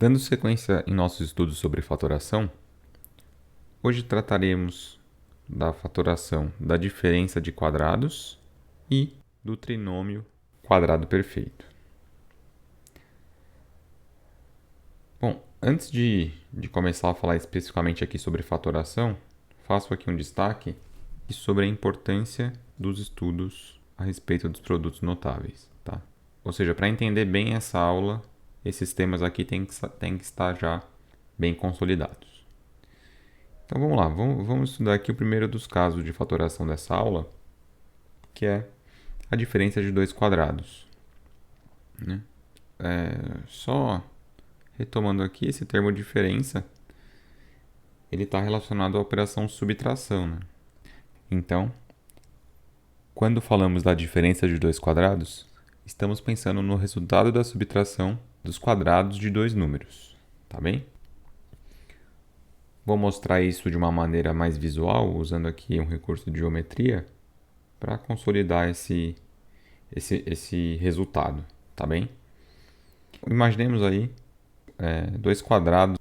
Dando sequência em nossos estudos sobre fatoração, hoje trataremos da fatoração da diferença de quadrados e do trinômio quadrado perfeito. Bom, antes de começar a falar especificamente aqui sobre fatoração, faço aqui um destaque sobre a importância dos estudos a respeito dos produtos notáveis, tá? Ou seja, para entender bem essa aula, esses temas aqui têm que estar já bem consolidados. Então vamos lá, vamos estudar aqui o primeiro dos casos de fatoração dessa aula, que é a diferença de dois quadrados, né? Só retomando aqui, esse termo diferença, ele está relacionado à operação subtração, né? Então, quando falamos da diferença de dois quadrados, estamos pensando no resultado da subtração dos quadrados de dois números, tá bem? Vou mostrar isso de uma maneira mais visual, usando aqui um recurso de geometria, para consolidar esse resultado, tá bem? Imaginemos aí dois quadrados,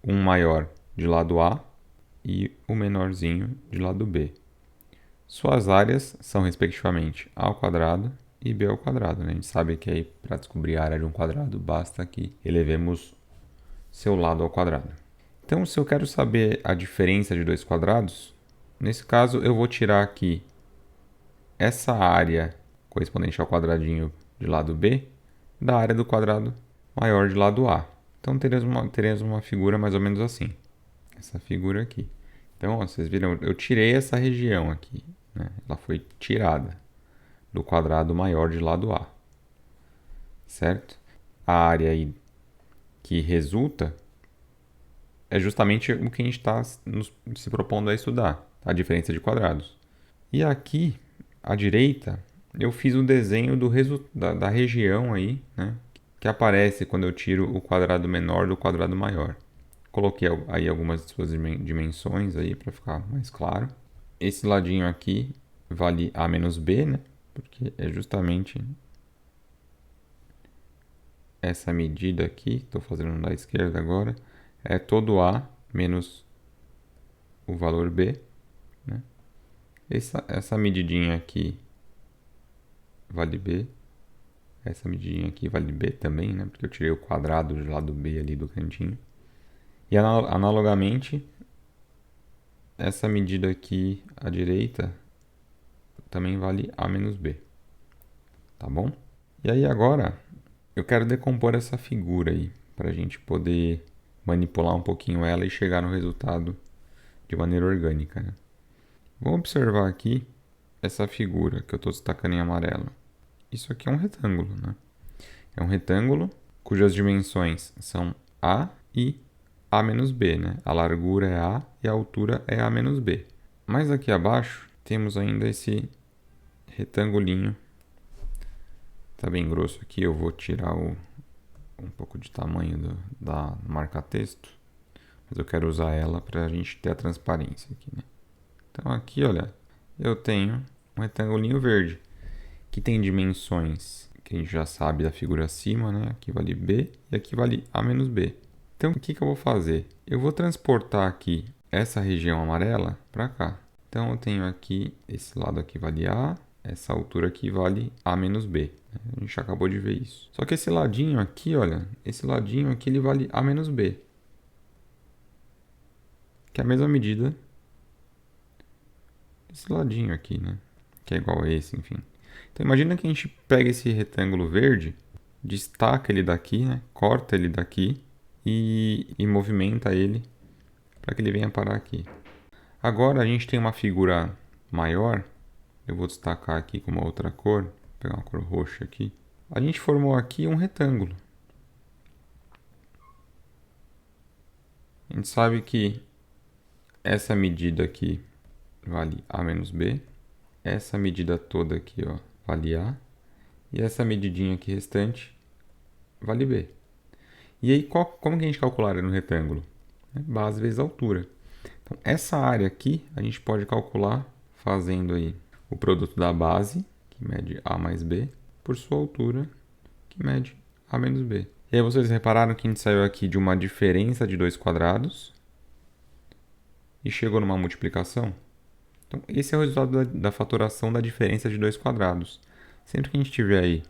um maior de lado A e o menorzinho de lado B. Suas áreas são respectivamente A ao quadrado e B ao quadrado, né? A gente sabe que aí para descobrir a área de um quadrado basta que elevemos seu lado ao quadrado. Então, se eu quero saber a diferença de dois quadrados, nesse caso eu vou tirar aqui essa área correspondente ao quadradinho de lado B da área do quadrado maior de lado A. Então teremos uma figura mais ou menos assim. Essa figura aqui. Então, ó, vocês viram, eu tirei essa região aqui, né? Ela foi tirada do quadrado maior de lado A. Certo? A área aí que resulta é justamente o que a gente está se propondo a estudar, a diferença de quadrados. E aqui, à direita, eu fiz um desenho da região aí, né, que aparece quando eu tiro o quadrado menor do quadrado maior. Coloquei aí algumas de suas dimensões aí para ficar mais claro. Esse ladinho aqui vale A menos B, né, porque é justamente essa medida aqui, estou fazendo da esquerda agora, é todo A menos o valor B, né? Essa medidinha aqui vale B. Essa medidinha aqui vale B também, né? Porque eu tirei o quadrado do lado B ali do cantinho. E analogamente, essa medida aqui à direita também vale A menos B. Tá bom? E aí agora, eu quero decompor essa figura aí, para a gente poder manipular um pouquinho ela e chegar no resultado de maneira orgânica, né? Vamos observar aqui essa figura que eu estou destacando em amarelo. Isso aqui é um retângulo, né? É um retângulo cujas dimensões são A e A menos B, né? A largura é A e a altura é A menos B. Mas aqui abaixo temos ainda esse retangulinho. Tá bem grosso aqui, eu vou tirar um pouco de tamanho da marca-texto. Mas eu quero usar ela para a gente ter a transparência aqui, né? Então aqui, olha, eu tenho um retangulinho verde que tem dimensões que a gente já sabe da figura acima, né? Aqui vale B e aqui vale A menos B. Então o que eu vou fazer? Eu vou transportar aqui essa região amarela para cá. Então eu tenho aqui, esse lado aqui vale A, essa altura aqui vale A menos B. A gente acabou de ver isso. Só que esse ladinho aqui, olha, esse ladinho aqui ele vale A menos B. Que é a mesma medida desse ladinho aqui, né? Que é igual a esse, enfim. Então imagina que a gente pega esse retângulo verde, destaca ele daqui, né? Corta ele daqui e movimenta ele para que ele venha parar aqui. Agora a gente tem uma figura maior, eu vou destacar aqui com uma outra cor, vou pegar uma cor roxa aqui. A gente formou aqui um retângulo. A gente sabe que essa medida aqui vale A menos B, essa medida toda aqui, ó, vale A, e essa medidinha aqui restante vale B. E aí, como que a gente calcula a área no retângulo? Base vezes altura. Então, essa área aqui a gente pode calcular fazendo aí o produto da base, que mede A mais B, por sua altura, que mede A menos B. E E aí vocês repararam que a gente saiu aqui de uma diferença de dois quadrados e chegou numa multiplicação? Então, esse é o resultado da fatoração da diferença de dois quadrados. Sempre que a gente tiver aí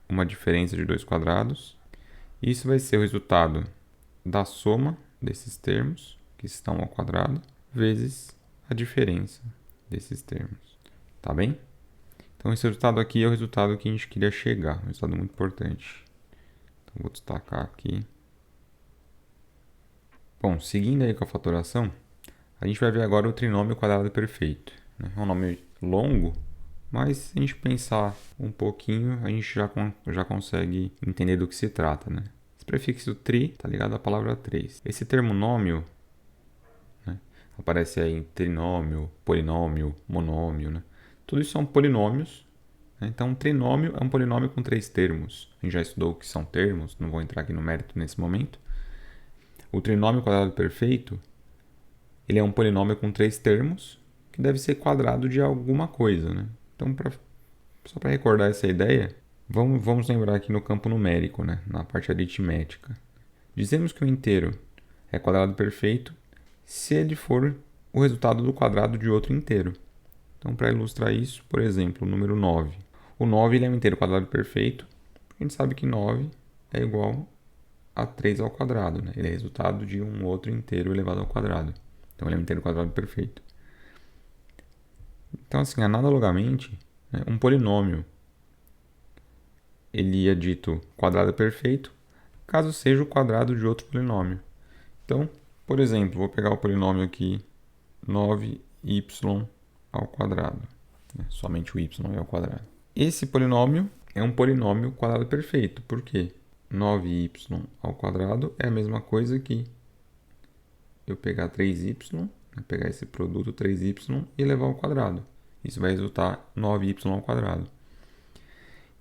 uma diferença de dois quadrados, isso vai ser o resultado da soma desses termos, que estão ao quadrado, vezes a diferença desses termos. Tá bem? Então, esse resultado aqui é o resultado que a gente queria chegar, um resultado muito importante. Então, vou destacar aqui. Bom, seguindo aí com a fatoração, a gente vai ver agora o trinômio quadrado perfeito. É um nome longo, mas se a gente pensar um pouquinho, a gente já consegue entender do que se trata, né? Esse prefixo tri está ligado à palavra 3. Esse termo nômio, né, aparece aí em trinômio, polinômio, monômio, né? Tudo isso são polinômios. Né? Então, um trinômio é um polinômio com 3 termos. A gente já estudou o que são termos, não vou entrar aqui no mérito nesse momento. O trinômio quadrado perfeito, ele é um polinômio com 3 termos que deve ser quadrado de alguma coisa, né? Então, só para recordar essa ideia, vamos lembrar aqui no campo numérico, né? Na parte aritmética. Dizemos que o inteiro é quadrado perfeito se ele for o resultado do quadrado de outro inteiro. Então, para ilustrar isso, por exemplo, o número 9. O 9 ele é um inteiro quadrado perfeito. A gente sabe que 9 é igual a 3 ao quadrado, né? Ele é resultado de um outro inteiro elevado ao quadrado. Então, ele é um inteiro quadrado perfeito. Então, assim, analogamente, né, um polinômio ele é dito quadrado perfeito caso seja o quadrado de outro polinômio. Então, por exemplo, vou pegar o polinômio aqui 9y ao quadrado. Né? Somente o y é ao quadrado. Esse polinômio é um polinômio quadrado perfeito. Por quê? 9y ao quadrado é a mesma coisa que eu pegar 3y, pegar esse produto 3y e elevar ao quadrado. Isso vai resultar 9y ao quadrado.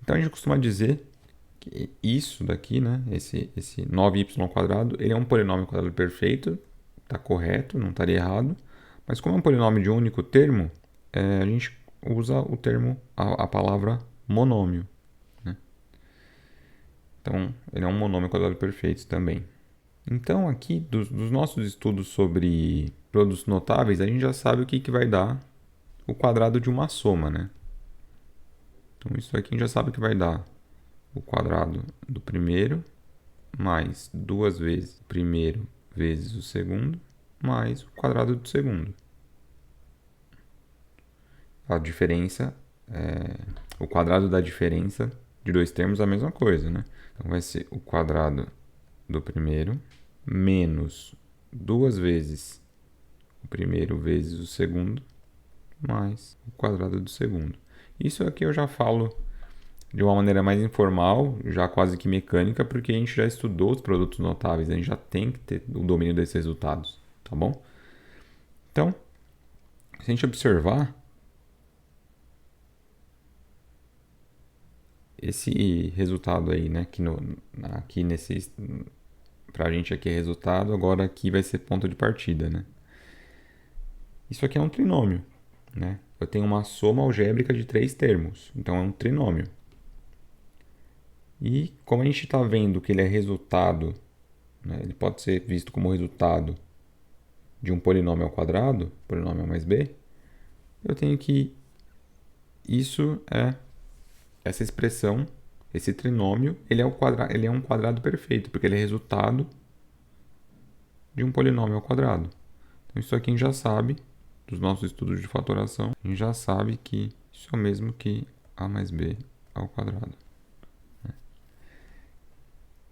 Então a gente costuma dizer que isso daqui, né, esse 9y ao quadrado, ele é um polinômio quadrado perfeito, está correto, não estaria errado. Mas como é um polinômio de um único termo, a gente usa o termo, a palavra monômio. Né? Então ele é um monômio quadrado perfeito também. Então, aqui, dos nossos estudos sobre produtos notáveis, a gente já sabe o que vai dar o quadrado de uma soma, né? Então, isso aqui a gente já sabe que vai dar o quadrado do primeiro mais 2 vezes o primeiro vezes o segundo mais o quadrado do segundo. A diferença, o quadrado da diferença de dois termos é a mesma coisa, né? Então, vai ser o quadrado do primeiro menos 2 vezes o primeiro vezes o segundo mais o quadrado do segundo. Isso aqui eu já falo de uma maneira mais informal, já quase que mecânica, porque a gente já estudou os produtos notáveis, a gente já tem que ter o domínio desses resultados, tá bom? Então, se a gente observar, esse resultado aí, né, aqui nesse, pra gente aqui é resultado, agora aqui vai ser ponto de partida, né? Isso aqui é um trinômio, né? Eu tenho uma soma algébrica de 3 termos, então é um trinômio. E como a gente está vendo que ele é resultado, né, ele pode ser visto como resultado de um polinômio ao quadrado, polinômio mais b, eu tenho que essa expressão, esse trinômio, ele é um quadrado perfeito, porque ele é resultado de um polinômio ao quadrado. Então isso aqui a gente já sabe, dos nossos estudos de fatoração, a gente já sabe que isso é o mesmo que a mais b ao quadrado.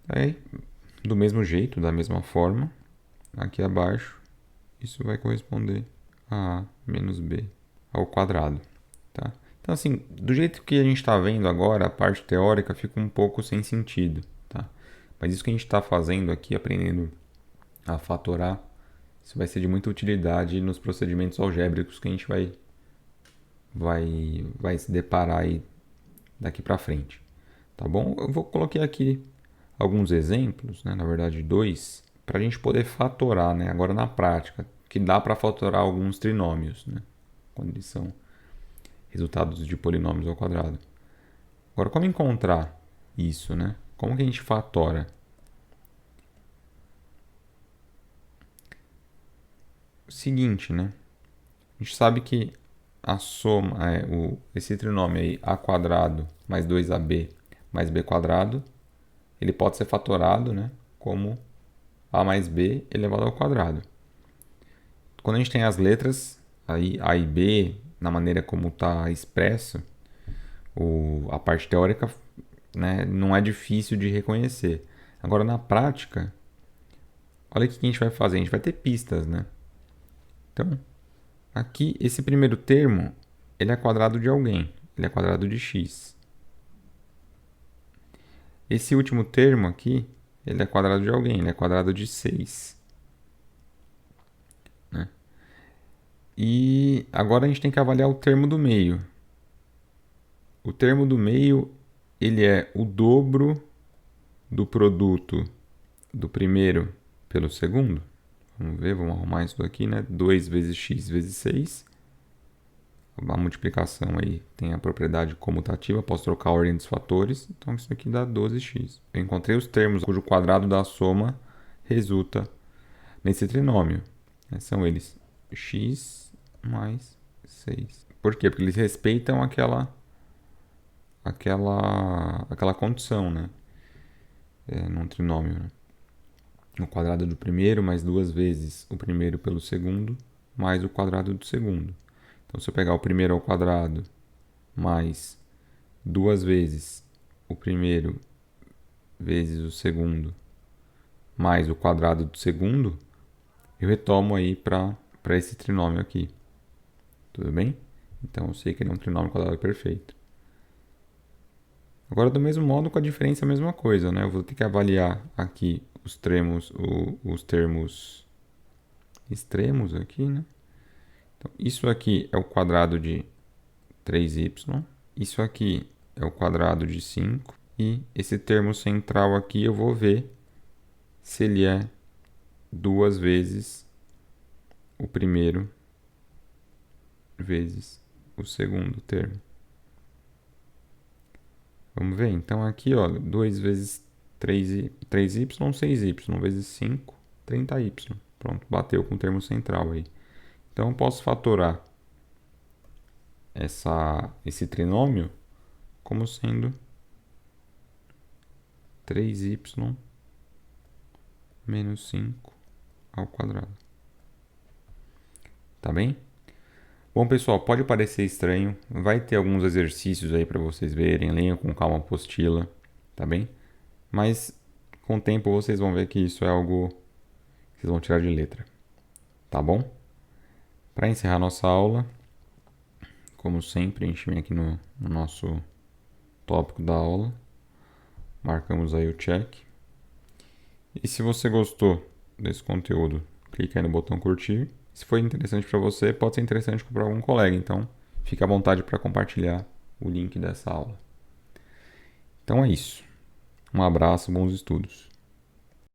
Aí, do mesmo jeito, da mesma forma, aqui abaixo, isso vai corresponder a a menos b ao quadrado. Tá? Então, assim, do jeito que a gente está vendo agora, a parte teórica fica um pouco sem sentido. Tá? Mas isso que a gente está fazendo aqui, aprendendo a fatorar, isso vai ser de muita utilidade nos procedimentos algébricos que a gente vai se deparar aí daqui para frente. Tá bom? Eu vou colocar aqui alguns exemplos, né? Na verdade 2, para a gente poder fatorar, né? Agora na prática, que dá para fatorar alguns trinômios, né? Quando eles são resultados de polinômios ao quadrado. Agora, como encontrar isso, né? Como que a gente fatora o seguinte, né? A gente sabe que a soma, esse trinômio aí, a quadrado mais 2ab mais b quadrado, ele pode ser fatorado, né, como a mais b elevado ao quadrado. Quando a gente tem as letras, aí a e b, na maneira como está expresso, a parte teórica, né, não é difícil de reconhecer. Agora, na prática, olha o que a gente vai fazer. A gente vai ter pistas, né? Então, aqui, esse primeiro termo, ele é quadrado de alguém. Ele é quadrado de x. Esse último termo aqui, ele é quadrado de alguém. Ele é quadrado de 6. Né? E agora a gente tem que avaliar o termo do meio. O termo do meio, ele é o dobro do produto do primeiro pelo segundo. Vamos ver, vamos arrumar isso daqui, né? 2 vezes x vezes 6. A multiplicação aí tem a propriedade comutativa, posso trocar a ordem dos fatores, então isso aqui dá 12x. Eu encontrei os termos cujo quadrado da soma resulta nesse trinômio. São eles x mais 6. Por quê? Porque eles respeitam aquela condição, né? Num trinômio, né? O quadrado do primeiro mais 2 vezes o primeiro pelo segundo mais o quadrado do segundo. Então, se eu pegar o primeiro ao quadrado mais 2 vezes o primeiro vezes o segundo mais o quadrado do segundo, eu retomo aí para esse trinômio aqui. Tudo bem? Então, eu sei que ele é um trinômio quadrado perfeito. Agora, do mesmo modo, com a diferença, a mesma coisa, né? Eu vou ter que avaliar aqui os termos extremos aqui, né? Então, isso aqui é o quadrado de 3y. Isso aqui é o quadrado de 5. E esse termo central aqui eu vou ver se ele é 2 vezes o primeiro vezes o segundo termo. Vamos ver? Então aqui, ó, 2 vezes 3y, 6y, vezes 5, 30y. Pronto, bateu com o termo central aí. Então eu posso fatorar esse trinômio como sendo 3y menos 5 ao quadrado. Tá bem? Bom, pessoal, pode parecer estranho. Vai ter alguns exercícios aí para vocês verem. Leiam com calma a apostila, tá bem? Mas com o tempo vocês vão ver que isso é algo que vocês vão tirar de letra. Tá bom? Para encerrar nossa aula, como sempre, a gente vem aqui no nosso tópico da aula. Marcamos aí o check. E se você gostou desse conteúdo, clique aí no botão curtir. Se foi interessante para você, pode ser interessante para algum colega. Então, fique à vontade para compartilhar o link dessa aula. Então é isso. Um abraço, bons estudos.